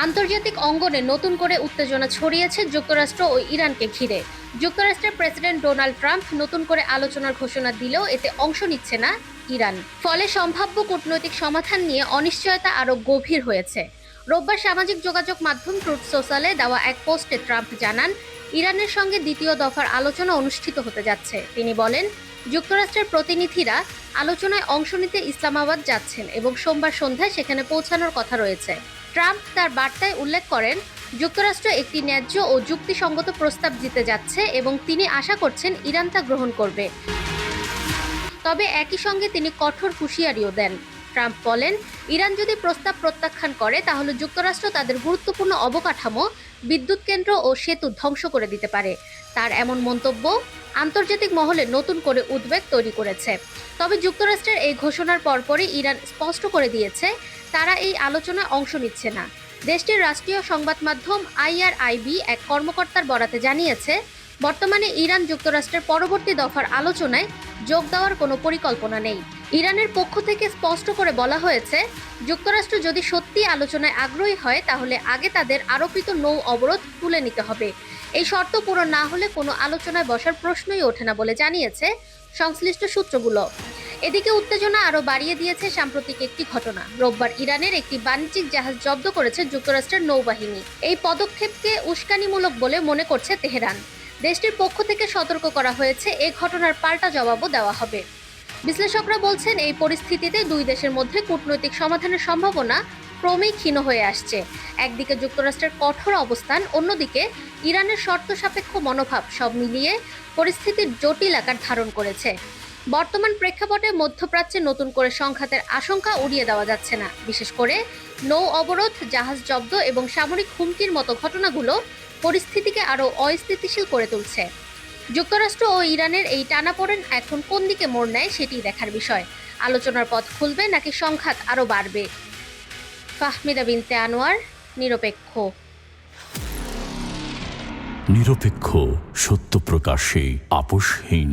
আন্তর্জাতিক অঙ্গনে নতুন করে উত্তেজনা ছড়িয়েছে যুক্তরাষ্ট্র ও ইরানকে ঘিরে। যুক্তরাষ্ট্রের প্রেসিডেন্ট ডোনাল্ড ট্রাম্প নতুন করে আলোচনার ঘোষণা দিলেও এতে অংশ নিচ্ছে না ইরান। ফলে সম্ভাব্য কূটনৈতিক সমাধান নিয়ে অনিশ্চয়তা আরও গভীর হয়েছে। রোববার সামাজিক যোগাযোগ মাধ্যম ট্রুথ সোশ্যালে দেওয়া এক পোস্টে ট্রাম্প জানান, ইরানের সঙ্গে দ্বিতীয় দফার আলোচনা অনুষ্ঠিত হতে যাচ্ছে। তিনি বলেন, যুক্তরাষ্ট্রের প্রতিনিধিরা আলোচনায় অংশ নিতে ইসলামাবাদ যাচ্ছেন এবং সোমবার সন্ধ্যায় সেখানে পৌঁছানোর কথা রয়েছে। ট্রাম্প তার বার্তায় উল্লেখ করেন, যুক্তরাষ্ট্র একটি ন্যায্য ও যুক্তিসঙ্গত প্রস্তাব দিতে যাচ্ছে এবং তিনি আশা করছেন ইরান তা গ্রহণ করবে। তবে একই সঙ্গে তিনি কঠোর হুঁশিয়ারিও দেন। ট্রাম্প বলেন, ইরান যদি প্রস্তাব প্রত্যাখ্যান করে তাহলে যুক্তরাষ্ট্র তাদের গুরুত্বপূর্ণ অবকাঠামো, বিদ্যুৎ কেন্দ্র ও সেতু ধ্বংস করে দিতে পারে। তার এমন মন্তব্য আন্তর্জাতিক মহলে নতুন করে উদ্বেগ তৈরি করেছে। তবে যুক্তরাষ্ট্রের এই ঘোষণার পরপরই ইরান স্পষ্ট করে দিয়েছে তারা এই আলোচনায় অংশ নিচ্ছে না। দেশটির রাষ্ট্রীয় সংবাদ মাধ্যম IRIB এক কর্মকর্তার বরাতে জানিয়েছে, বর্তমানে ইরান যুক্তরাষ্ট্রের পরবর্তী দফার আলোচনায় যোগ দেওয়ার কোনো পরিকল্পনা নেই। ইরানের পক্ষ থেকে স্পষ্ট করে বলা হয়েছে, যুক্তরাষ্ট্র যদি সত্যি আলোচনায় আগ্রহী হয় তাহলে আগে তাদের আরোপিত নৌ অবরোধ তুলে নিতে হবে। এই শর্ত পূরণ না হলে কোনো আলোচনায় বসার প্রশ্নই ওঠে না বলে জানিয়েছে সংশ্লিষ্ট সূত্রগুলো। এদিকে উত্তেজনা আরও বাড়িয়ে দিয়েছে সাম্প্রতিক একটি ঘটনা। রোববার ইরানের একটি বাণিজ্যিক জাহাজ জব্দ করেছে যুক্তরাষ্ট্রের নৌবাহিনী। এই পদক্ষেপকে উস্কানিমূলক বলে মনে করছে তেহরান। দেশটির পক্ষ থেকে সতর্ক করা হয়েছে, এ ঘটনার পাল্টা জবাবও দেওয়া হবে। বিশ্লেষকরা বলছেন, এই পরিস্থিতিতে দুই দেশের মধ্যে কূটনৈতিক সমাধানের সম্ভাবনা ক্রমেই ক্ষীণ হয়ে আসছে। একদিকে যুক্তরাষ্ট্রের কঠোর অবস্থান, অন্যদিকে ইরানের শর্ত সাপেক্ষ মনোভাব, সব মিলিয়ে পরিস্থিতির জটিল আকার ধারণ করেছে। বর্তমান প্রেক্ষাপটে মধ্যপ্রাচ্যে নতুন করে সংঘাতের আশঙ্কা উড়িয়ে দেওয়া যাচ্ছে না। বিশেষ করে নৌ অবরোধ, জাহাজ জব্দ এবং সামরিক হুমকির মতো ঘটনাগুলো পরিস্থিতিকে আরও অস্থিতিশীল করে তুলছে। যুক্তরাষ্ট্র ও ইরানের এই টানাপোড়েন এখন কোন দিকে মোড় নেয় সেটি দেখার বিষয়। আলোচনার পথ খুলবে নাকি সংঘাত আরও বাড়বে? ফাহমিদা বিনতে আনোয়ার, নিরপেক্ষ। নিরপেক্ষ, সত্য প্রকাশে আপোষহীন।